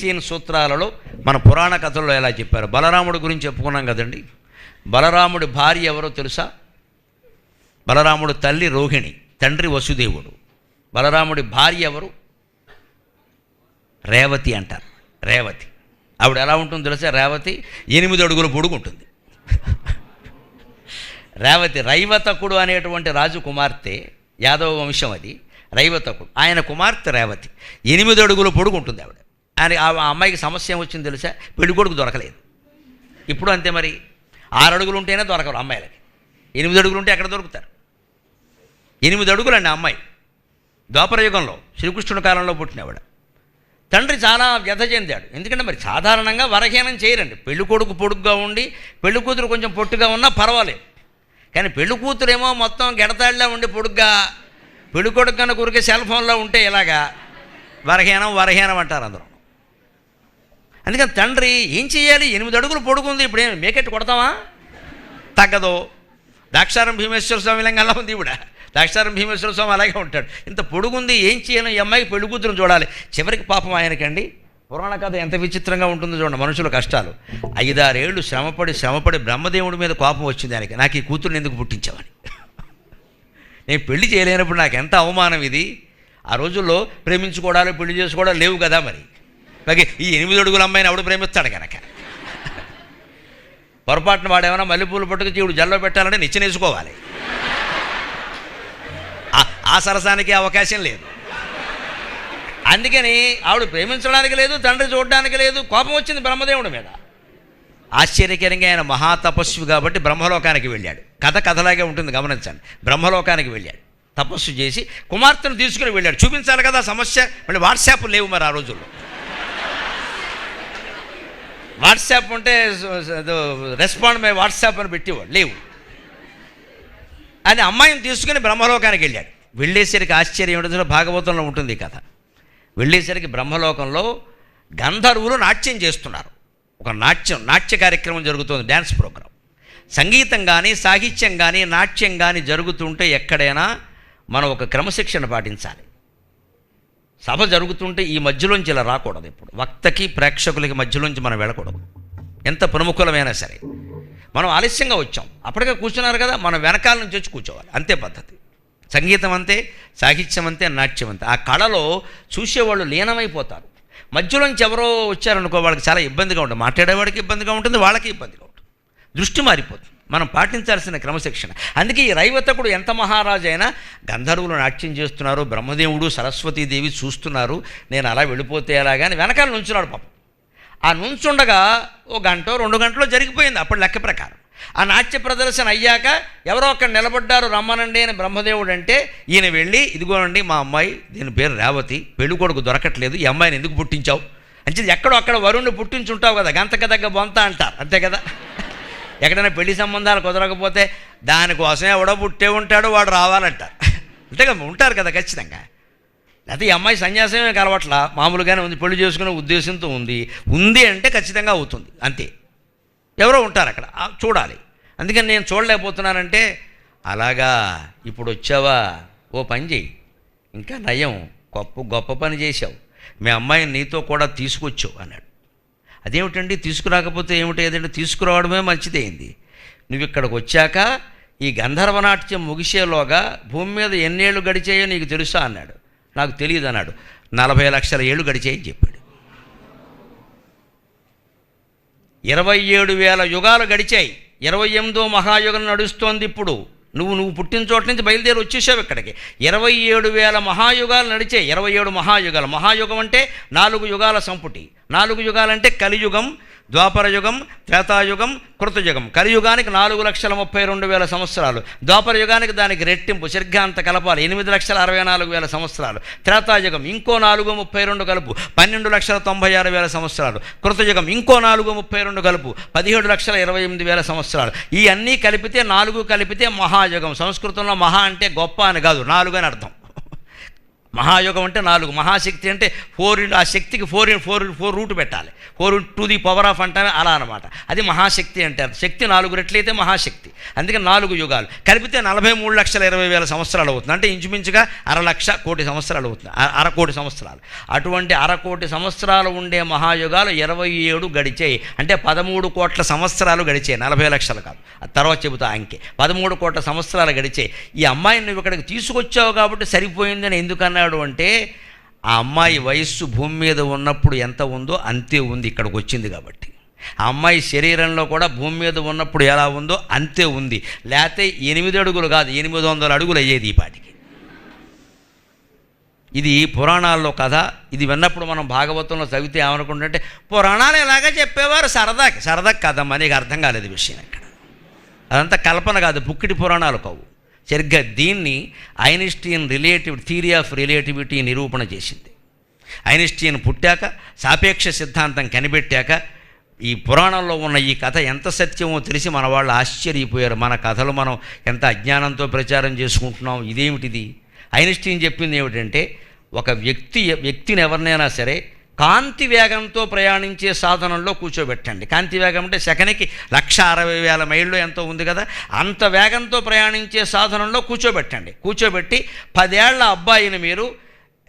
ప్రాచీన సూత్రాలలో మన పురాణ కథల్లో ఎలా చెప్పారు. బలరాముడి గురించి చెప్పుకున్నాం కదండి. బలరాముడి భార్య ఎవరో తెలుసా? బలరాముడు తల్లి రోహిణి, తండ్రి వసుదేవుడు. బలరాముడి భార్య ఎవరు? రేవతి అంటారు. రేవతి. ఆవిడ ఎలా ఉంటుందో తెలుసా? రేవతి 8 అడుగుల పొడుగు ఉంటుంది. రేవతి రైవతకుడు అనేటువంటి రాజు కుమార్తె, యాదవ వంశం అది. రైవతకుడు ఆయన కుమార్తె రేవతి 8 అడుగుల పొడుగు ఉంటుంది ఆవిడ. ఆయన ఆ అమ్మాయికి సమస్య ఏమొచ్చింది తెలుసా? పెళ్లి కొడుకు దొరకలేదు. ఇప్పుడు అంతే మరి. 6 అడుగులు ఉంటేనే దొరకరు అమ్మాయిలకి. 8 అడుగులు ఉంటే ఎక్కడ దొరుకుతారు? 8 అడుగులండి ఆ అమ్మాయి. ద్వాపరయుగంలో శ్రీకృష్ణుడి కాలంలో పుట్టినవాడు. తండ్రి చాలా వ్యధ చెందాడు. ఎందుకంటే మరి సాధారణంగా వరహీనం చేయరండి. పెళ్లి కొడుకు పొడుగ్గా ఉండి పెళ్లి కూతురు కొంచెం పొట్టుగా ఉన్నా పర్వాలేదు. కానీ పెళ్లి కూతురేమో మొత్తం గెడతాళ్ళలో ఉండి పొడుగ్గా, పెళ్లి కొడుకు కన్నా కూరికే సెల్ ఫోన్లో ఉంటే ఇలాగా వరహీనం అంటారు అందరూ. అందుకని తండ్రి ఏం చేయాలి? 8 అడుగులు పొడుగుంది, ఇప్పుడు ఏం మేకెట్టు కొడతామా? తగ్గదు. దాక్షారం భీమేశ్వర స్వామి లింగంలా ఉంది ఇవిడ. దాక్షారం భీమేశ్వర స్వామి అలాగే ఉంటాడు. ఇంత పొడుగుంది, ఏం చేయను? ఈ అమ్మాయికి పెళ్లి కూతురుని చూడాలి. చివరికి పాపం ఆయనకండి పురాణ కథ ఎంత విచిత్రంగా ఉంటుందో చూడండి. మనుషుల కష్టాలు. 5-6 ఏళ్ళు శ్రమపడి బ్రహ్మదేవుడి మీద కోపం వచ్చింది ఆయనకి. నాకు ఈ కూతురుని ఎందుకు పుట్టించావని. నేను పెళ్లి చేయలేనప్పుడు నాకు ఎంత అవమానం ఇది. ఆ రోజుల్లో ప్రేమించుకోవడాలు పెళ్లి చేసుకోవడాలు లేవు కదా మరి. అలాగే ఈ 8 అడుగుల అమ్మాయిని ఎవడు ప్రేమిస్తాడు కనుక. పొరపాటున వాడేమైనా మల్లెపూలు పట్టుకు జీవుడు జల్లో పెట్టాలంటే నిచ్చెనేసుకోవాలి. ఆ సరసానికి అవకాశం లేదు. అందుకని ఆవిడ ప్రేమించడానికి లేదు, తండ్రి చూడడానికి లేదు. కోపం వచ్చింది బ్రహ్మదేవుడి మీద. ఆశ్చర్యకరంగా ఆయన మహాతపస్వి కాబట్టి బ్రహ్మలోకానికి వెళ్ళాడు. కథలాగే ఉంటుంది, గమనించండి. బ్రహ్మలోకానికి వెళ్ళాడు, తపస్సు చేసి కుమార్తెను తీసుకుని వెళ్ళాడు. చూపించాలి కదా సమస్య. మళ్ళీ వాట్సాప్ లేవు మరి ఆ రోజుల్లో. వాట్సాప్ ఉంటే రెస్పాండ్ మై వాట్సాప్ అని పెట్టేవాడు, లేవు. అది అమ్మాయిని తీసుకుని బ్రహ్మలోకానికి వెళ్ళాడు. వెళ్ళేసరికి ఆశ్చర్యం ఏంటో భాగవతంలో ఉంటుంది ఈ కథ. వెళ్ళేసరికి బ్రహ్మలోకంలో గంధర్వులు నాట్యం చేస్తున్నారు. ఒక నాట్య కార్యక్రమం జరుగుతుంది, డ్యాన్స్ ప్రోగ్రాం. సంగీతం కానీ సాహిత్యం కానీ నాట్యం కానీ జరుగుతుంటే ఎక్కడైనా మనం ఒక క్రమశిక్షణ పాటించాలి. సభ జరుగుతుంటే ఈ మధ్యలోంచి ఇలా రాకూడదు. ఇప్పుడు వక్తకి ప్రేక్షకులకి మధ్యలోంచి మనం వెళ్ళకూడదు. ఎంత ప్రముఖులమైనా సరే. మనం ఆలస్యంగా వచ్చాం, అప్పటికే కూర్చున్నారు కదా, మనం వెనకాల నుంచి వచ్చి కూర్చోవాలి. అంతే పద్ధతి. సంగీతం అంతే, సాహిత్యం అంతే, నాట్యం అంతే. ఆ కళలో చూసేవాళ్ళు లీనమైపోతారు. మధ్యలోంచి ఎవరో వచ్చారనుకో, వాళ్ళకి చాలా ఇబ్బందిగా ఉంటుంది. మాట్లాడేవాడికి ఇబ్బందిగా ఉంటుంది, వాళ్ళకి ఇబ్బందిగా ఉంటుంది. దృష్టి మారిపోతుంది. మనం పాటించాల్సిన క్రమశిక్షణ. అందుకే ఈ రైవతకుడు ఎంత మహారాజు అయినా గంధర్వులు నాట్యం చేస్తున్నారు, బ్రహ్మదేవుడు సరస్వతీదేవి చూస్తున్నారు, నేను అలా వెళ్ళిపోతే ఎలాగాని వెనకాల నుంచున్నాడు పాపం. ఆ నుంచుండగా 1 గంట 2 గంటలో జరిగిపోయింది అప్పటి లెక్క ప్రకారం. ఆ నాట్య ప్రదర్శన అయ్యాక ఎవరో అక్కడ నిలబడ్డారు, రమ్మనండి అని బ్రహ్మదేవుడు అంటే ఈయన వెళ్ళి, ఇదిగోనండి మా అమ్మాయి, దీని పేరు రేవతి, పెళ్లి కొడుకు దొరకట్లేదు, ఈ అమ్మాయిని ఎందుకు పుట్టించావు అంటే, ఎక్కడో అక్కడ వరుణ్ణి పుట్టించుంటావు కదా, గంతక దగ్గర బొంత అంటారు, అంతే కదా. ఎక్కడైనా పెళ్లి సంబంధాలు కుదరకపోతే దానికోసమే ఎవడో పుట్టే ఉంటాడు, వాడు రావాలంటారు, అంతే కదా, ఉంటారు కదా ఖచ్చితంగా. లేకపోతే ఈ అమ్మాయి సన్యాసమే కలవట్లా, మామూలుగానే ఉంది, పెళ్లి చేసుకునే ఉద్దేశంతో ఉంది అంటే ఖచ్చితంగా అవుతుంది, అంతే. ఎవరో ఉంటారు అక్కడ, చూడాలి. అందుకని నేను చూడలేకపోతున్నానంటే, అలాగా ఇప్పుడు వచ్చావా, ఓ పని చేయి, ఇంకా నయం, గొప్ప పని చేశావు, మీ అమ్మాయిని నీతో కూడా తీసుకొచ్చావు అన్నాడు. అదేమిటండి తీసుకురాకపోతే ఏమిటి, ఏదంటే తీసుకురావడమే మంచిదైంది. నువ్వు ఇక్కడికి వచ్చాక ఈ గంధర్వనాట్యం ముగిసేలోగా భూమి మీద ఎన్నేళ్ళు గడిచాయో నీకు తెలుసా అన్నాడు. నాకు తెలియదు అన్నాడు. 40 లక్షల ఏళ్ళు గడిచాయని చెప్పాడు. 27,000 యుగాలు గడిచాయి. 28వ మహాయుగం నడుస్తోంది ఇప్పుడు. నువ్వు పుట్టిన చోట నుంచి బయలుదేరి వచ్చేసావు ఇక్కడికి. 27,000 మహాయుగాలు నడిచాయి. 27 మహాయుగాలు. మహాయుగం అంటే 4 యుగాల సంపుటి. 4 యుగాలంటే కలియుగం, ద్వాపరయుగం, త్రేతాయుగం, కృతయుగం. కలియుగానికి 4,32,000 సంవత్సరాలు, ద్వాపర యుగానికి దానికి రెట్టింపు సరిగ్గా కలపాలి, 8,64,000 సంవత్సరాలు. త్రేతాయుగం ఇంకో 4,32 కలుపు 12,96,000 సంవత్సరాలు. కృతయుగం ఇంకో 4,32 కలుపు 17,28,000 సంవత్సరాలు. ఈ అన్నీ కలిపితే 4 కలిపితే మహాయుగం. సంస్కృతంలో మహా అంటే గొప్ప అని కాదు, 4 అని అర్థం. మహాయోగం అంటే 4, మహాశక్తి అంటే 4, ఆ శక్తికి 4 రూట్ పెట్టాలి, 4 to the power of అంటామే అలా అనమాట. అది మహాశక్తి అంటారు. శక్తి 4 రెట్లయితే మహాశక్తి. అందుకే 4 యుగాలు కలిపితే 43,20,000 సంవత్సరాలు అవుతుంది. అంటే ఇంచుమించుగా 1,00,00,000 సంవత్సరాలు అవుతుంది, 1,00,00,000 సంవత్సరాలు. అటువంటి 1,00,00,000 సంవత్సరాలు ఉండే మహాయుగాలు 27 గడిచాయి. అంటే 13 కోట్ల సంవత్సరాలు గడిచాయి, 40 లక్షలు కాదు. తర్వాత చెబుతా అంకె. 13 కోట్ల సంవత్సరాలు గడిచాయి. ఈ అమ్మాయిని నువ్వు ఇక్కడికి తీసుకొచ్చావు కాబట్టి సరిపోయిందని ఎందుకన్నాడు అంటే, ఆ అమ్మాయి వయస్సు భూమి మీద ఉన్నప్పుడు ఎంత ఉందో అంతే ఉంది ఇక్కడికి వచ్చింది కాబట్టి. ఆ అమ్మాయి శరీరంలో కూడా భూమి మీద ఉన్నప్పుడు ఎలా ఉందో అంతే ఉంది. లేకపోతే 8 అడుగులు కాదు, 800 అడుగులు అయ్యేది ఈ పాటికి. ఇది పురాణాల్లో కథ. ఇది విన్నప్పుడు మనం భాగవతంలో చదివితే ఏమనుకుంటుంటే, పురాణాలు ఎలాగా చెప్పేవారు సరదాకి కథమ్మా, నీకు అర్థం కాలేదు విషయం ఇక్కడ. అదంతా కల్పన కాదు, పుక్కిటి పురాణాలు కావు. సరిగ్గా దీన్ని ఐన్స్టీన్ థియరీ ఆఫ్ రిలేటివిటీ నిరూపణ చేసింది. ఐన్స్టీన్ పుట్టాక, సాపేక్ష సిద్ధాంతం కనిపెట్టాక ఈ పురాణంలో ఉన్న ఈ కథ ఎంత సత్యమో తెలిసి మన వాళ్ళు ఆశ్చర్యపోయారు. మన కథలు మనం ఎంత అజ్ఞానంతో ప్రచారం చేసుకుంటున్నాం, ఇదేమిటిది. ఐన్స్టీన్ చెప్పింది ఏమిటంటే, ఒక వ్యక్తిని ఎవరినైనా సరే కాంతి వేగంతో ప్రయాణించే సాధనంలో కూర్చోబెట్టండి. కాంతి వేగం అంటే సెకనికి 1,60,000 మైళ్ళు ఎంతో ఉంది కదా, అంత వేగంతో ప్రయాణించే సాధనంలో కూర్చోబెట్టి 10 ఏళ్ల అబ్బాయిని మీరు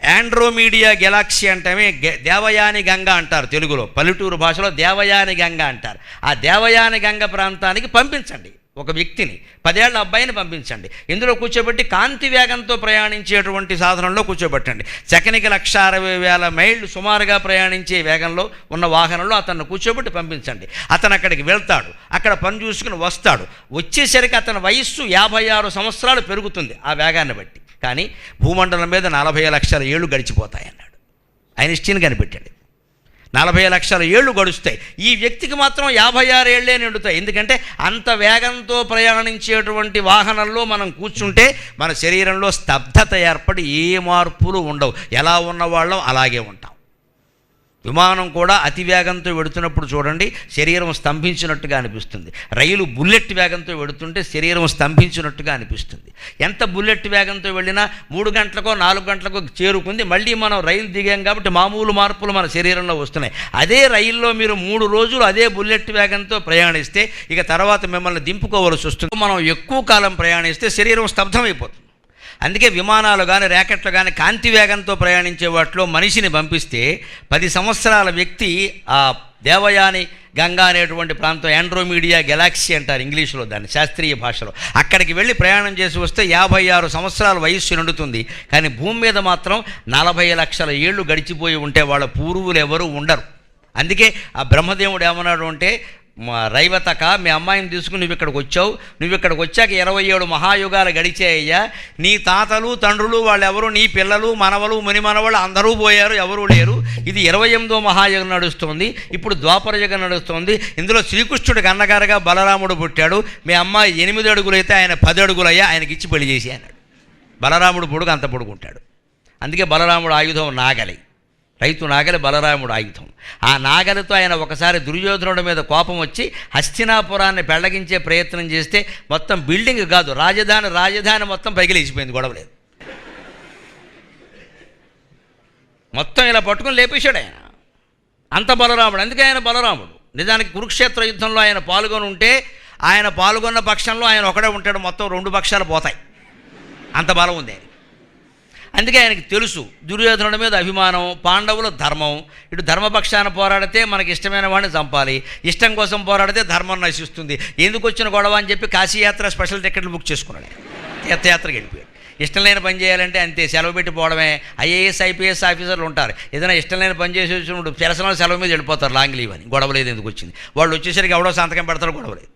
ఆండ్రోమీడియా గెలాక్సీ అంటమే, దేవయాని గంగ అంటారు తెలుగులో, పల్లెటూరు భాషలో దేవయాని గంగ అంటారు. ఆ దేవయాని గంగ ప్రాంతానికి పంపించండి. ఒక వ్యక్తిని 10 ఏళ్ల అబ్బాయిని పంపించండి. ఇందులో కూర్చోబెట్టి కాంతి వేగంతో ప్రయాణించేటువంటి సాధనంలో కూర్చోబెట్టండి. సెకనికి 1,60,000 మైళ్ళు సుమారుగా ప్రయాణించే వేగంలో ఉన్న వాహనంలో అతన్ని కూర్చోబెట్టి పంపించండి. అతను అక్కడికి వెళ్తాడు, అక్కడ పని చూసుకుని వస్తాడు. వచ్చేసరికి అతని వయస్సు 56 సంవత్సరాలు పెరుగుతుంది ఆ వేగాన్ని బట్టి. కానీ భూమండలం మీద 40 లక్షల ఏళ్ళు గడిచిపోతాయన్నాడు ఐన్స్టీన్ కనిపెట్టాడు. 40 లక్షల ఏళ్ళు గడుస్తాయి. ఈ వ్యక్తికి మాత్రం 56 ఏళ్లే నిండుతాయి. ఎందుకంటే అంత వేగంతో ప్రయాణించేటువంటి వాహనంలో మనం కూర్చుంటే మన శరీరంలో స్తబ్దత ఏర్పడి ఏ మార్పులు ఉండవు, ఎలా ఉన్నవాళ్ళం అలాగే ఉంటాం. విమానం కూడా అతి వేగంతో వెడుతున్నప్పుడు చూడండి, శరీరం స్తంభించినట్టుగా అనిపిస్తుంది. రైలు బుల్లెట్ వేగంతో వెడుతుంటే శరీరం స్తంభించినట్టుగా అనిపిస్తుంది. ఎంత బుల్లెట్ వేగంతో వెళ్ళినా 3 గంటలకో 4 గంటలకో చేరుకుంది. మళ్ళీ మనం రైలు దిగాం కాబట్టి మామూలు మార్పులు మన శరీరంలో వస్తున్నాయి. అదే రైల్లో మీరు 3 రోజులు అదే బుల్లెట్ వేగంతో ప్రయాణిస్తే ఇక తర్వాత మిమ్మల్ని దింపుకోవలసి వస్తుంది. మనం ఎక్కువ కాలం ప్రయాణిస్తే శరీరం స్తబ్దమైపోతుంది. అందుకే విమానాలు కానీ ర్యాకెట్లు కానీ కాంతి వేగంతో ప్రయాణించే వాటిలో మనిషిని పంపిస్తే 10 సంవత్సరాల వ్యక్తి ఆ దేవయాని గంగా అనేటువంటి ప్రాంతం, ఆండ్రోమీడియా గెలాక్సీ అంటారు ఇంగ్లీషులో దాన్ని, శాస్త్రీయ భాషలో. అక్కడికి వెళ్ళి ప్రయాణం చేసి వస్తే 56 సంవత్సరాల వయస్సు నిండుతుంది. కానీ భూమి మీద మాత్రం 40 లక్షల ఏళ్ళు గడిచిపోయి ఉంటే వాళ్ళ పూర్వులు ఎవరు ఉండరు. అందుకే ఆ బ్రహ్మదేవుడు ఏమన్నాడు అంటే, రైవతక మీ అమ్మాయిని తీసుకుని నువ్వు ఇక్కడికి వచ్చాక 27 మహాయుగాలు గడిచాయ్యా. నీ తాతలు తండ్రులు వాళ్ళెవరు, నీ పిల్లలు మనవలు మునిమనవాళ్ళు అందరూ పోయారు, ఎవరూ లేరు. ఇది 28వ మహాయుగం నడుస్తుంది. ఇప్పుడు ద్వాపర యుగం నడుస్తుంది. ఇందులో శ్రీకృష్ణుడికి అన్నగారుగా బలరాముడు పుట్టాడు. మీ అమ్మాయి 8 అడుగులు అయితే ఆయన 10 అడుగులయ్యా, ఆయనకి ఇచ్చి పెళ్లి చేసి అన్నాడు. బలరాముడు పొడుగు అంత పొడుగుంటాడు. అందుకే బలరాముడు ఆయుధం నాగలి, రైతు నాగలి బలరాముడు ఆయుధం. ఆ నాగలితో ఆయన ఒకసారి దుర్యోధనుడి మీద కోపం వచ్చి హస్తినాపురాన్ని పెళ్లగించే ప్రయత్నం చేస్తే మొత్తం బిల్డింగ్ కాదు రాజధాని మొత్తం పైకి లేచిపోయింది, గొడవలేదు. మొత్తం ఇలా పట్టుకుని లేపేశాడు ఆయన. అంత బలరాముడు. అందుకే ఆయన బలరాముడు. నిజానికి కురుక్షేత్ర యుద్ధంలో ఆయన పాల్గొని ఉంటే, ఆయన పాల్గొన్న పక్షంలో ఆయన ఒకడే ఉంటాడు, మొత్తం 2 పక్షాలు పోతాయి, అంత బలం ఉంది ఆయన. అందుకే ఆయనకి తెలుసు దుర్యోధనుడి మీద అభిమానం, పాండవుల ధర్మం. ఇటు ధర్మపక్షాన పోరాడితే మనకి ఇష్టమైన వాడిని చంపాలి, ఇష్టం కోసం పోరాడితే ధర్మం నశిస్తుంది. ఎందుకు వచ్చిన గొడవ అని చెప్పి కాశీయాత్ర స్పెషల్ టికెట్లు బుక్ చేసుకున్నాడు. తీర్థయాత్రకి వెళ్ళిపోయాడు. ఇష్టం లేని పని చేయాలంటే అంతే, సెలవు పెట్టి పోవడమే. ఐఏఎస్ ఐపీఎస్ ఆఫీసర్లు ఉంటారు, ఏదైనా ఇష్టం లేని పని చేసి వచ్చినప్పుడు పెరసనల్ సెలవు మీద వెళ్ళిపోతారు, లాంగ్ లీవ్ అని. గొడవలేదు ఎందుకు వచ్చింది, వాళ్ళు వచ్చేసరికి ఎవడో సంతకం పెడతారు, గొడవలేదు.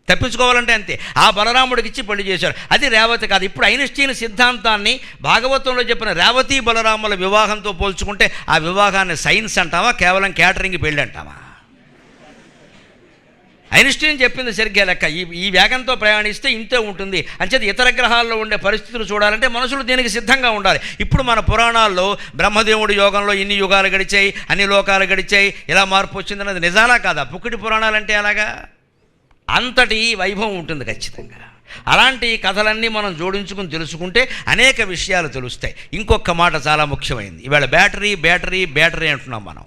తప్పించుకోవాలంటే అంతే. ఆ బలరాముడికి ఇచ్చి పెళ్లి చేశారు. అది రేవతి కాదు. ఇప్పుడు ఐన్స్టీన్ సిద్ధాంతాన్ని భాగవతంలో చెప్పిన రేవతి బలరాముల వివాహంతో పోల్చుకుంటే ఆ వివాహాన్ని సైన్స్ అంటావా, కేవలం క్యాటరింగ్ పెళ్ళి అంటావా? ఐన్స్టీన్ చెప్పింది సరిగ్గా లెక్క. ఈ వేగంతో ప్రయాణిస్తే ఇంతే ఉంటుంది. అంచేత ఇతర గ్రహాల్లో ఉండే పరిస్థితులు చూడాలంటే మనుషులు దీనికి సిద్ధంగా ఉండాలి. ఇప్పుడు మన పురాణాల్లో బ్రహ్మదేవుడి యోగంలో ఇన్ని యుగాలు గడిచాయి, అన్ని లోకాలు గడిచాయి, ఇలా మార్పు వచ్చిందన్నది నిజాలా కాదా? పుక్కిటి పురాణాలంటే అలాగా అంతటి వైభవం ఉంటుంది ఖచ్చితంగా. అలాంటి కథలన్నీ మనం జోడించుకుని తెలుసుకుంటే అనేక విషయాలు తెలుస్తాయి. ఇంకొక మాట చాలా ముఖ్యమైనది. ఇవాళ బ్యాటరీ బ్యాటరీ బ్యాటరీ అంటున్నాం మనం.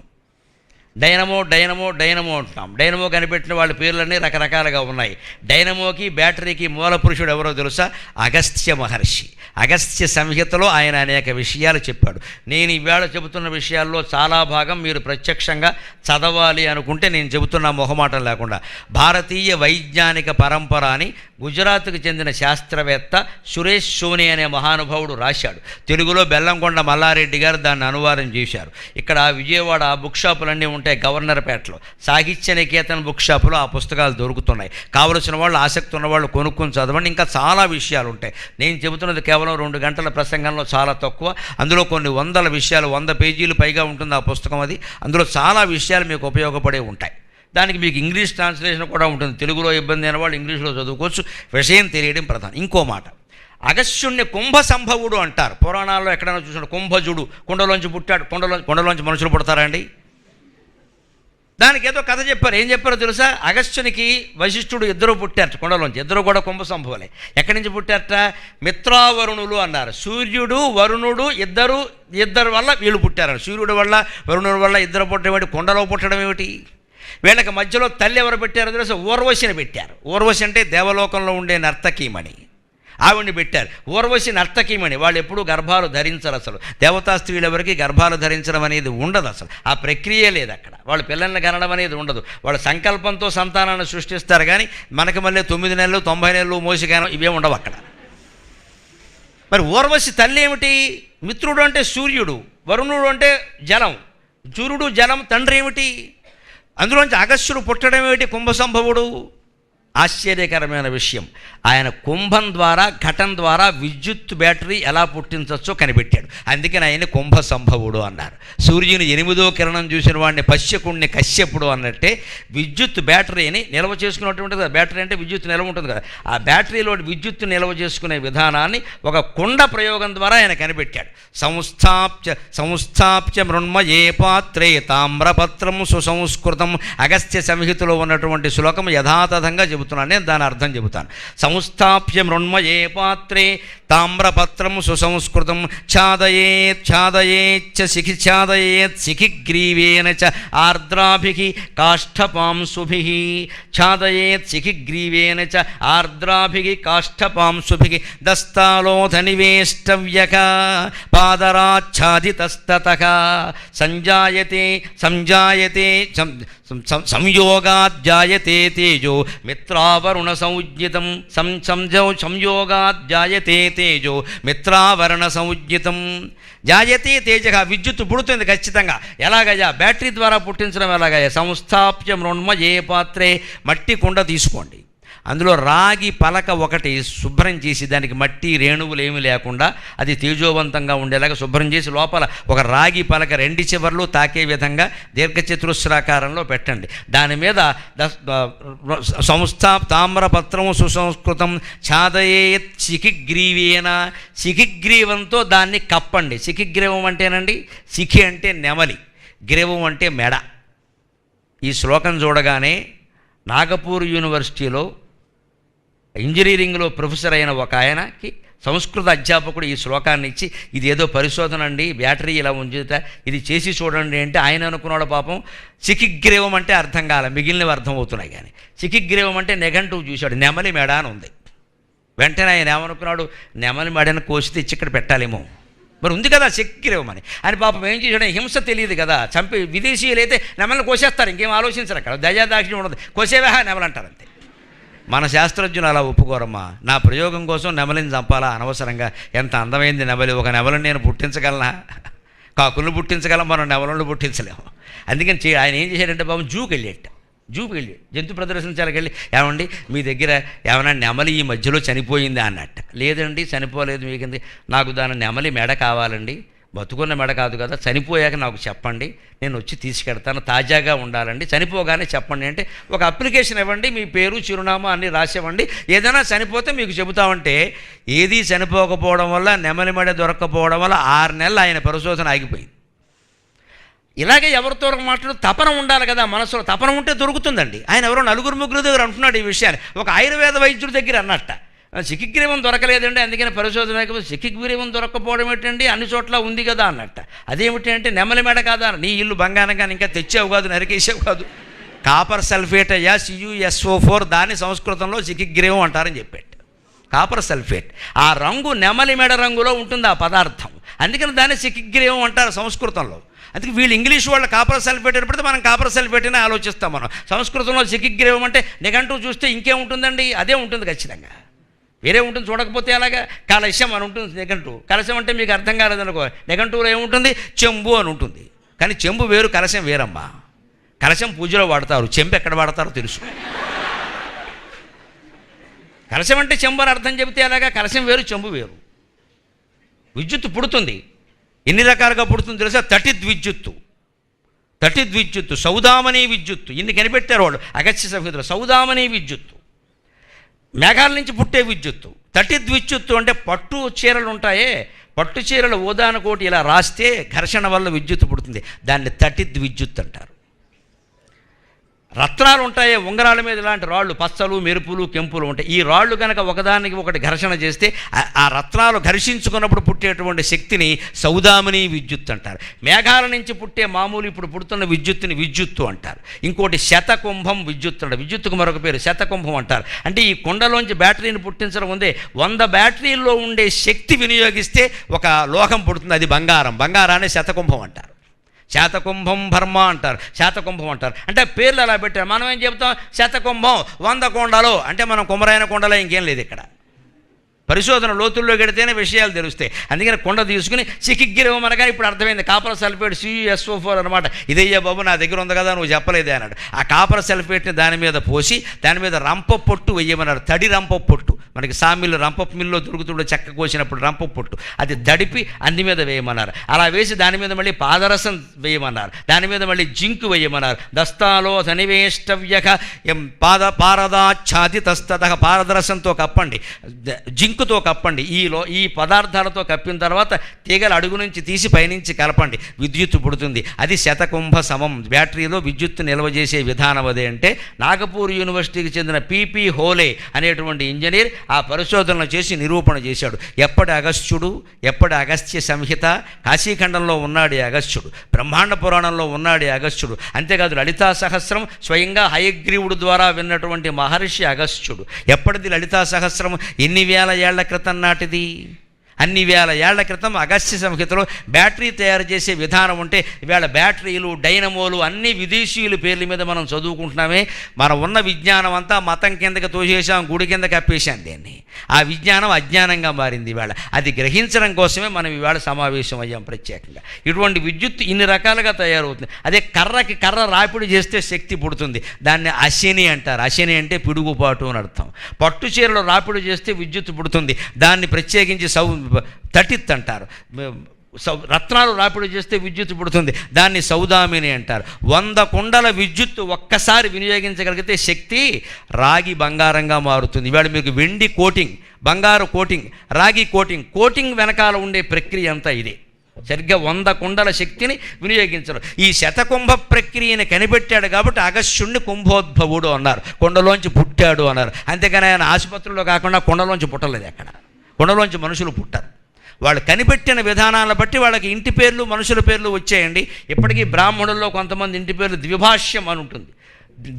డైనమో డైనమో డైనమో అంటున్నాం. డైనమో కనిపెట్టిన వాళ్ళ పేర్లన్నీ రకరకాలుగా ఉన్నాయి. డైనమోకి బ్యాటరీకి మూల పురుషుడు ఎవరో తెలుసా? అగస్త్య మహర్షి. అగస్త్య సంహితలో ఆయన అనేక విషయాలు చెప్పాడు. నేను ఇవాళ చెబుతున్న విషయాల్లో చాలా భాగం మీరు ప్రత్యక్షంగా చదవాలి అనుకుంటే నేను చెబుతున్న మొహమాటం లేకుండా భారతీయ వైజ్ఞానిక పరంపర అని గుజరాత్కు చెందిన శాస్త్రవేత్త సురేష్ సోని అనే మహానుభావుడు రాశాడు. తెలుగులో బెల్లంకొండ మల్లారెడ్డి గారు దాన్ని అనువాదం చేశారు. ఇక్కడ విజయవాడ బుక్ షాపులన్నీ ఉంటాయి. గవర్నర్పేటలో సాహిత్య నికేతన్ బుక్ షాపులో ఆ పుస్తకాలు దొరుకుతున్నాయి. కావలసిన వాళ్ళు, ఆసక్తి ఉన్నవాళ్ళు కొనుక్కొని చదవండి. ఇంకా చాలా విషయాలు ఉంటాయి. నేను చెబుతున్నది కేవలం 2 గంటల ప్రసంగంలో చాలా తక్కువ. అందులో కొన్ని వందల విషయాలు, 100 పేజీలు పైగా ఉంటుంది ఆ పుస్తకం. అది అందులో చాలా విషయాలు మీకు ఉపయోగపడే ఉంటాయి. దానికి మీకు ఇంగ్లీష్ ట్రాన్స్లేషన్ కూడా ఉంటుంది. తెలుగులో ఇబ్బంది అయిన వాళ్ళు ఇంగ్లీష్లో చదువుకోవచ్చు. విషయం తెలియడం ప్రధానం. ఇంకో మాట, అగస్త్యుణ్ణి కుంభ సంభవుడు అంటారు. పురాణాల్లో ఎక్కడైనా చూసాడు కుంభజుడు, కుండలోంచి పుట్టాడు. కుండలోంచి మనుషులు పుడతారా అండి? దానికి ఏదో కథ చెప్పారు. ఏం చెప్పారో తెలుసా? అగస్త్యునికి వశిష్ఠుడు ఇద్దరు పుట్టారట కుండలోంచి. ఇద్దరు కూడా కుంభ సంభవులే. ఎక్కడి నుంచి పుట్టారట? మిత్రావరుణులు అన్నారు. సూర్యుడు వరుణుడు ఇద్దరు వల్ల వీళ్ళు పుట్టారు. సూర్యుడు వల్ల వరుణుడు వల్ల ఇద్దరు పుట్టేవాడి కుండలో పుట్టడం ఏమిటి? వీళ్ళకి మధ్యలో తల్లి ఎవరు పెట్టారో తెలుసా? ఊర్వశిని పెట్టారు. ఊర్వశి అంటే దేవలోకంలో ఉండే నర్తకీమణి. ఆవిడ్ని పెట్టారు. ఊర్వశి నర్తకీమణి. వాళ్ళు ఎప్పుడూ గర్భాలు ధరించరు. అసలు దేవతా స్త్రీలు ఎవరికి గర్భాలు ధరించడం అనేది ఉండదు. అసలు ఆ ప్రక్రియ లేదు అక్కడ. వాళ్ళు పిల్లల్ని కనడం అనేది ఉండదు. వాళ్ళ సంకల్పంతో సంతానాన్ని సృష్టిస్తారు. కానీ మనకి మళ్ళీ 9 నెలలు 90 నెలలు మోసిగానం ఇవే ఉండవు అక్కడ. మరి ఊర్వశి తల్లి ఏమిటి? మిత్రుడు అంటే సూర్యుడు, వరుణుడు అంటే జలం. సూర్యుడు జలం తండ్రి ఏమిటి? అందులోంచి అగస్త్యుడు పుట్టడం ఏమిటి? కుంభ సంభవుడు. ఆశ్చర్యకరమైన విషయం, ఆయన కుంభం ద్వారా, ఘటం ద్వారా విద్యుత్ బ్యాటరీ ఎలా పుట్టించవచ్చో కనిపెట్టాడు. అందుకని ఆయన కుంభ సంభవుడు అన్నారు. సూర్యుని 8వ కిరణం చూసిన వాడిని పశ్యకుణ్ణి కశ్యపుడు అన్నట్టే విద్యుత్ బ్యాటరీని నిల్వ చేసుకున్నటువంటిది. బ్యాటరీ అంటే విద్యుత్ నిల్వ ఉంటుంది కదా. ఆ బ్యాటరీలో విద్యుత్ నిల్వ చేసుకునే విధానాన్ని ఒక కుండ ప్రయోగం ద్వారా ఆయన కనిపెట్టాడు. సంస్థాప్య మృణ్మయే పాత్రే తామ్రపత్రం సుసంస్కృతం. అగస్త్య సంహితలో ఉన్నటువంటి శ్లోకం యథాతథంగా చెబుతున్నాను. నేను దాని అర్థం చెబుతాను. సంస్థాప్య మృణ్మయే పాత్రే తామ్రపత్రం సుసంస్కృతం ఛాదయేచ్చ శిఖిగ్రీవేన చ ఆర్ద్రాభిః కాష్ఠపాంశుభిః. ఛాదయేత్ శిఖిగ్రీవేన చ ఆర్ద్రాభిః కాష్ఠపాంశుభిః దస్తాలోధ నివేష్టవ్యక పాదరాచ్ఛాదితస్తతః సంజాయతే సంయోగాజ్జాయతే తేజో మిత్రావరుణ సంజ్ఞితం. సంయోగాజ్జాయతే తేజో మిత్రావరణ సంజ్ఞితం. జాయతే తేజ. విద్యుత్తు పుడుతుంది ఖచ్చితంగా. ఎలాగయ్యా? బ్యాటరీ ద్వారా పుట్టించడం ఎలాగయ్యా? సంస్థాప్య మృణ్మయే పాత్రే. మట్టి కుండ తీసుకోండి. అందులో రాగి పలక ఒకటి శుభ్రం చేసి దానికి మట్టి రేణువులు ఏమీ లేకుండా అది తేజోవంతంగా ఉండేలాగా శుభ్రం చేసి లోపల ఒక రాగి పలక 2 చివర్లు తాకే విధంగా దీర్ఘచతురస్రాకారంలో పెట్టండి. దాని మీద తామ్రపత్రం సుసంస్కృతం ఛాదయేత్ శిఖిగ్రీవేన. శిఖిగ్రీవంతో దాన్ని కప్పండి. శిఖిగ్రీవం అంటేనండి, శిఖి అంటే నెమలి, గ్రీవం అంటే మెడ. ఈ శ్లోకం చూడగానే నాగపూర్ యూనివర్సిటీలో ఇంజనీరింగ్లో ప్రొఫెసర్ అయిన ఒక ఆయనకి సంస్కృత అధ్యాపకుడు ఈ శ్లోకాన్ని ఇచ్చి, ఇది ఏదో పరిశోధన అండి, బ్యాటరీ ఇలా ఉంచుతా, ఇది చేసి చూడండి అంటే ఆయన అనుకున్నాడు పాపం శిఖిగ్రీవం అంటే అర్థం కాల, మిగిలినవి అర్థమవుతున్నాయి. కానీ శిఖిగ్రీవం అంటే నెగంటివ్ చూశాడు, నెమలి మెడ అని ఉంది. వెంటనే ఆయన ఏమనుకున్నాడు, నెమలి మెడను కోసి తెచ్చి ఇక్కడ పెట్టాలేమో, మరి ఉంది కదా శిఖిగ్రీవం అని. ఆయన పాపం ఏం చేశాడు, హింస తెలియదు కదా, చంపి విదేశీయులు అయితే నెమలిని కోసేస్తారు, ఇంకేం ఆలోచించరు అక్కడ, దయాదాక్షిణ్యం ఉండదు, కోసేవా నెమలు అంటారు అంతే. మన శాస్త్రజ్ఞులు అలా ఒప్పుకోరమ్మా, నా ప్రయోగం కోసం నెమలిని చంపాలా అనవసరంగా, ఎంత అందమైంది నెమలి, ఒక నెమలిని నేను పుట్టించగలనా, కాకులను పుట్టించగలం, మనం నెమలను పుట్టించలేము. అందుకని ఆయన ఏం చేశాడంటే బాబు జూకి వెళ్ళేట, జంతు ప్రదర్శనశాలకు వెళ్ళి, ఏమండి మీ దగ్గర ఏమైనా నెమలి ఈ మధ్యలో చనిపోయిందా అన్నట్ట. లేదండి చనిపోలేదు, మీకింది, నాకు దాని నెమలి మెడ కావాలండి, బతుకున్న మెడ కాదు కదా, చనిపోయాక నాకు చెప్పండి, నేను వచ్చి తీసుకెడతాను, తాజాగా ఉండాలండి, చనిపోగానే చెప్పండి అంటే ఒక అప్లికేషన్ ఇవ్వండి, మీ పేరు చిరునామా అన్నీ రాసివ్వండి, ఏదైనా చనిపోతే మీకు చెబుతామంటే ఏదీ చనిపోకపోవడం వల్ల, నెమలి మెడ దొరక్కపోవడం వల్ల 6 నెలలు ఆయన పరిశోధన ఆగిపోయింది. ఇలాగే ఎవరితో మాట్లాడు, తపన ఉండాలి కదా, మనసులో తపన ఉంటే దొరుకుతుందండి. ఆయన ఎవరో 4 ముగ్గురు దగ్గర అంటున్నాడు ఈ విషయాన్ని, ఒక ఆయుర్వేద వైద్యుడి దగ్గర అన్నట్ట. శిఖిగ్రీవం దొరకలేదండి, అందుకని పరిశోధన. శిఖిగ్రీవం దొరకపోవడం ఏంటండి, అన్ని చోట్ల ఉంది కదా అన్నట్ట. అదేమిటి అంటే నెమలి మెడ కాదా, నీ ఇల్లు బంగారం కానీ ఇంకా తెచ్చావు కాదు, నరికేసావు కాదు, కాపర్ సల్ఫేట్ అయ్యా, CuSO4, దాన్ని సంస్కృతంలో శిఖిగ్రీవం అంటారని చెప్పాడు. కాపర్ సల్ఫేట్ ఆ రంగు నెమలి మెడ రంగులో ఉంటుంది ఆ పదార్థం, అందుకని దాన్ని శిఖిగ్రీవం అంటారు సంస్కృతంలో. అందుకే వీళ్ళు ఇంగ్లీష్ వాళ్ళు కాపర్ సల్ఫేట్ ఏర్పడితే మనం కాపర్ సల్ఫేట్ అని ఆలోచిస్తాం. మనం సంస్కృతంలో శిఖిగ్రీవం అంటే నిఘంటువు చూస్తే ఇంకేముంటుందండి, అదే ఉంటుంది ఖచ్చితంగా, వేరే ఉంటుంది. చూడకపోతే అలాగా కలశం అని ఉంటుంది నిఘంటువు. కలశం అంటే మీకు అర్థం కాలేదనుకో, నిఘంటువులో ఏముంటుంది, చెంబు అని ఉంటుంది. కానీ చెంబు వేరు, కలశం వేరమ్మా. కలశం పూజలో వాడతారు, చెంబు ఎక్కడ వాడతారో తెలుసు. కలశం అంటే చెంబు అని అర్థం చెబితే అలాగా, కలశం వేరు, చెంబు వేరు. విద్యుత్తు పుడుతుంది, ఎన్ని రకాలుగా పుడుతుంది తెలుసా? తటిద్విద్యుత్తు, సౌదామని విద్యుత్తు, ఇన్ని కనిపెట్టారు వాళ్ళు అగస్త్య సంహితలో. సౌదామని విద్యుత్తు, మేఘాల నుంచి పుట్టే విద్యుత్తు. తటిద్విద్యుత్తు అంటే పట్టు చీరలు ఉంటాయే, పట్టు చీరలు ఓదానకోటి ఇలా రాస్తే ఘర్షణ వల్ల విద్యుత్తు పుడుతుంది, దాన్ని తటిద్విద్యుత్తు అంటారు. రత్నాలు ఉంటాయి ఉంగరాల మీద, ఇలాంటి రాళ్ళు పచ్చలు మెరుపులు కెంపులు ఉంటాయి. ఈ రాళ్ళు కనుక ఒకదానికి ఒకటి ఘర్షణ చేస్తే ఆ రత్నాలు ఘర్షించుకున్నప్పుడు పుట్టేటువంటి శక్తిని సౌదామిని విద్యుత్ అంటారు. మేఘాల నుంచి పుట్టే మామూలు ఇప్పుడు పుడుతున్న విద్యుత్తుని విద్యుత్తు అంటారు. ఇంకోటి శతకుంభం విద్యుత్ అంటారు, విద్యుత్తుకు మరొక పేరు శతకుంభం అంటారు. అంటే ఈ కుండలోంచి బ్యాటరీని పుట్టించడం ఉందే, 100 బ్యాటరీల్లో ఉండే శక్తి వినియోగిస్తే ఒక లోహం పుడుతుంది, అది బంగారం. బంగారాన్ని శతకుంభం అంటారు. శాతకుంభం బర్మ అంటారు, శాతకుంభం అంటారు. అంటే పేర్లు అలా పెట్టారు. మనం ఏం చెప్తాం, శతకుంభం 100 కొండలు అంటే మనం కుమరైన కొండలో ఇంకేం లేదు. ఇక్కడ పరిశోధన లోతుల్లో గడితేనే విషయాలు తెలుస్తాయి. అందుకని కొండ తీసుకుని శిఖిగ్రీవం అనగా ఇప్పుడు అర్థమైంది, కాపర్ సల్ఫేట్ CuSO4 అనమాట. ఇదయ్యా బాబు నా దగ్గర ఉంది కదా, నువ్వు చెప్పలేదే అన్నాడు. ఆ కాపర్ సల్ఫేట్ని దాని మీద పోసి దాని మీద రంప పొట్టు వేయమన్నారు, తడి రంప పొట్టు. మనకి సామిల్లు రంప మిల్లో దొరుకుతుండే చెక్క కోసినప్పుడు రంప పొట్టు, అది దడిపి అంది మీద వేయమన్నారు. అలా వేసి దాని మీద మళ్ళీ పాదరసం వేయమన్నారు, దాని మీద మళ్ళీ జింకు వేయమన్నారు. దస్తాలో సనివేష్టవ్యక పారదాఛాది తస్తత, పారదరసంతో కప్పండి, జింకుతో కప్పండి. ఈ పదార్థాలతో కప్పిన తర్వాత తీగల అడుగు నుంచి తీసి పైనుంచి కలపండి, విద్యుత్తు పుడుతుంది. అది శతకుంభ సమం. బ్యాటరీలో విద్యుత్తు నిల్వ చేసే విధానం అదే. అంటే నాగపూర్ యూనివర్సిటీకి చెందిన PP హోలే అనేటువంటి ఇంజనీర్ ఆ పరిశోధనలు చేసి నిరూపణ చేశాడు. ఎప్పటి అగస్త్యుడు, ఎప్పటి అగస్త్య సంహిత, కాశీఖండంలో ఉన్నాడు అగస్త్యుడు, బ్రహ్మాండ పురాణంలో ఉన్నాడు అగస్త్యుడు. అంతేకాదు లలితా సహస్రం స్వయంగా హయగ్రీవుడు ద్వారా విన్నటువంటి మహర్షి అగస్త్యుడు. ఎప్పటిది లలితా సహస్రం, ఎన్ని వేల ఏళ్ల క్రితం నాటిది, అన్ని వేల ఏళ్ల క్రితం అగస్త్య సంహితలో బ్యాటరీ తయారు చేసే విధానం ఉంటే ఇవాళ బ్యాటరీలు డైనమోలు అన్ని విదేశీయుల పేర్ల మీద మనం చదువుకుంటున్నామే. మనం ఉన్న విజ్ఞానం అంతా మతం కిందకి తోసేసాం, గుడి కిందకి అప్పేసాం. దీన్ని ఆ విజ్ఞానం అజ్ఞానంగా మారింది ఇవాళ. అది గ్రహించడం కోసమే మనం ఇవాళ సమావేశం అయ్యాం ప్రత్యేకంగా. ఇటువంటి విద్యుత్ ఇన్ని రకాలుగా తయారవుతుంది. అదే కర్రకి కర్ర రాపిడి చేస్తే శక్తి పుడుతుంది, దాన్ని అశని అంటారు. అశని అంటే పిడుగుపాటు అని అర్థం. పట్టు చీరలో రాపిడి చేస్తే విద్యుత్ పుడుతుంది, దాన్ని ప్రత్యేకించి తటిత్ అంటారు. రత్నాలు రాపిడి చేస్తే విద్యుత్ పుడుతుంది, దాన్ని సౌదామిని అంటారు. 100 కుండల విద్యుత్తు ఒక్కసారి వినియోగించగలిగితే శక్తి రాగి బంగారంగా మారుతుంది. ఇవాళ మీకు వెండి కోటింగ్, బంగారు కోటింగ్, రాగి కోటింగ్, కోటింగ్ వెనకాల ఉండే ప్రక్రియ అంతా ఇదే. సరిగ్గా 100 కుండల శక్తిని వినియోగించరు. ఈ శతకుంభ ప్రక్రియని కనిపెట్టాడు కాబట్టి అగస్త్యుణ్ణి కుంభోద్భవుడు అన్నారు, కొండలోంచి పుట్టాడు అన్నారు. అంతేగాని ఆయన ఆసుపత్రిలో కాకుండా కొండలోంచి పుట్టలేదు. ఎక్కడ కొండలోంచి మనుషులు పుట్టారు. వాళ్ళు కనిపెట్టిన విధానాలను బట్టి వాళ్ళకి ఇంటి పేర్లు మనుషుల పేర్లు వచ్చాయండి. ఇప్పటికీ బ్రాహ్మణుల్లో కొంతమంది ఇంటి పేర్లు ద్విభాష్యం అని ఉంటుంది,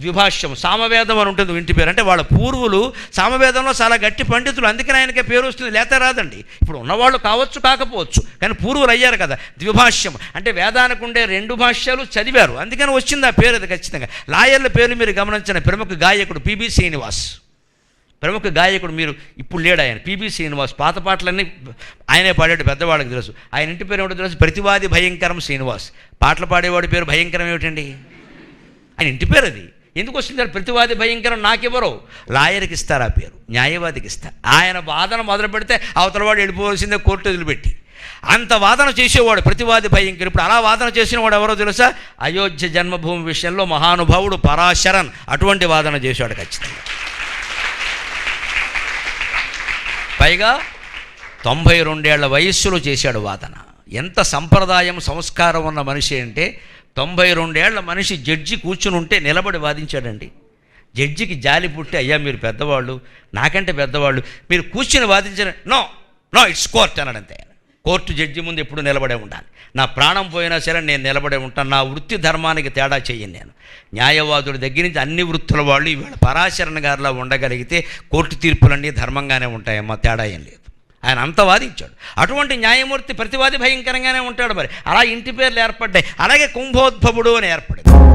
ద్విభాష్యం, సామవేదం అని ఉంటుంది ఇంటి పేరు. అంటే వాళ్ళ పూర్వులు సామవేదంలో చాలా గట్టి పండితులు, అందుకని ఆయనకే పేరు వస్తుంది, లేత రాదండి. ఇప్పుడు ఉన్నవాళ్ళు కావచ్చు కాకపోవచ్చు, కానీ పూర్వులు అయ్యారు కదా. ద్విభాష్యం అంటే వేదానికి ఉండే 2 భాష్యాలు చదివారు, అందుకని వచ్చింది ఆ పేరు. అది ఖచ్చితంగా. లాయర్ల పేర్లు మీరు గమనించిన ప్రముఖ గాయకుడు PB శ్రీనివాస్, ప్రముఖ గాయకుడు. మీరు ఇప్పుడు లేడు ఆయన, PB శ్రీనివాస్. పాత పాటలన్నీ ఆయనే పాడాడు, పెద్దవాళ్ళకి తెలుసు. ఆయన ఇంటి పేరు ఏమిటో తెలుసు, ప్రతివాది భయంకరం శ్రీనివాస్. పాటలు పాడేవాడి పేరు భయంకరం ఏమిటండి, ఆయన ఇంటి పేరు అది. ఎందుకు వస్తుంది ప్రతివాది భయంకరం? నాకెవరో లాయర్కి ఇస్తారు ఆ పేరు, న్యాయవాదికి ఇస్తారు. ఆయన వాదన మొదలు పెడితే అవతలవాడు వెళ్ళిపోవాల్సిందే కోర్టు వదిలిపెట్టి. అంత వాదన చేసేవాడు ప్రతివాది భయంకరం. ఇప్పుడు అలా వాదన చేసిన వాడు ఎవరో తెలుసా? అయోధ్య జన్మభూమి విషయంలో మహానుభావుడు పరాశరన్ అటువంటి వాదన చేశాడు ఖచ్చితంగా. పైగా 92 ఏళ్ల వయస్సులో చేశాడు వాదన. ఎంత సంప్రదాయం సంస్కారం ఉన్న మనిషి అంటే 92 ఏళ్ల మనిషి జడ్జి కూర్చుని ఉంటే నిలబడి వాదించాడండి. జడ్జికి జాలి పుట్టి, అయ్యా మీరు పెద్దవాళ్ళు, నాకంటే పెద్దవాళ్ళు, మీరు కూర్చుని వాదించిన, నో నో ఇట్స్ కోర్ట్ అన్నాడంతే. కోర్టు జడ్జి ముందు ఎప్పుడు నిలబడే ఉండాలి. నా ప్రాణం పోయినా సరే నేను నిలబడే ఉంటాను. నా వృత్తి ధర్మానికి తేడా చేయను నేను. న్యాయవాదుడి దగ్గర నుంచి అన్ని వృత్తుల వాళ్ళు ఇవాళ పరాశరణ గారిలా ఉండగలిగితే కోర్టు తీర్పులన్నీ ధర్మంగానే ఉంటాయమ్మా, తేడా ఏం లేదు. ఆయన అంత వాదించాడు. అటువంటి న్యాయమూర్తి ప్రతివాది భయంకరంగానే ఉంటాడు. మరి అలా ఇంటి పేర్లు ఏర్పడ్డాయి. అలాగే కుంభోద్భవుడు అని ఏర్పడింది.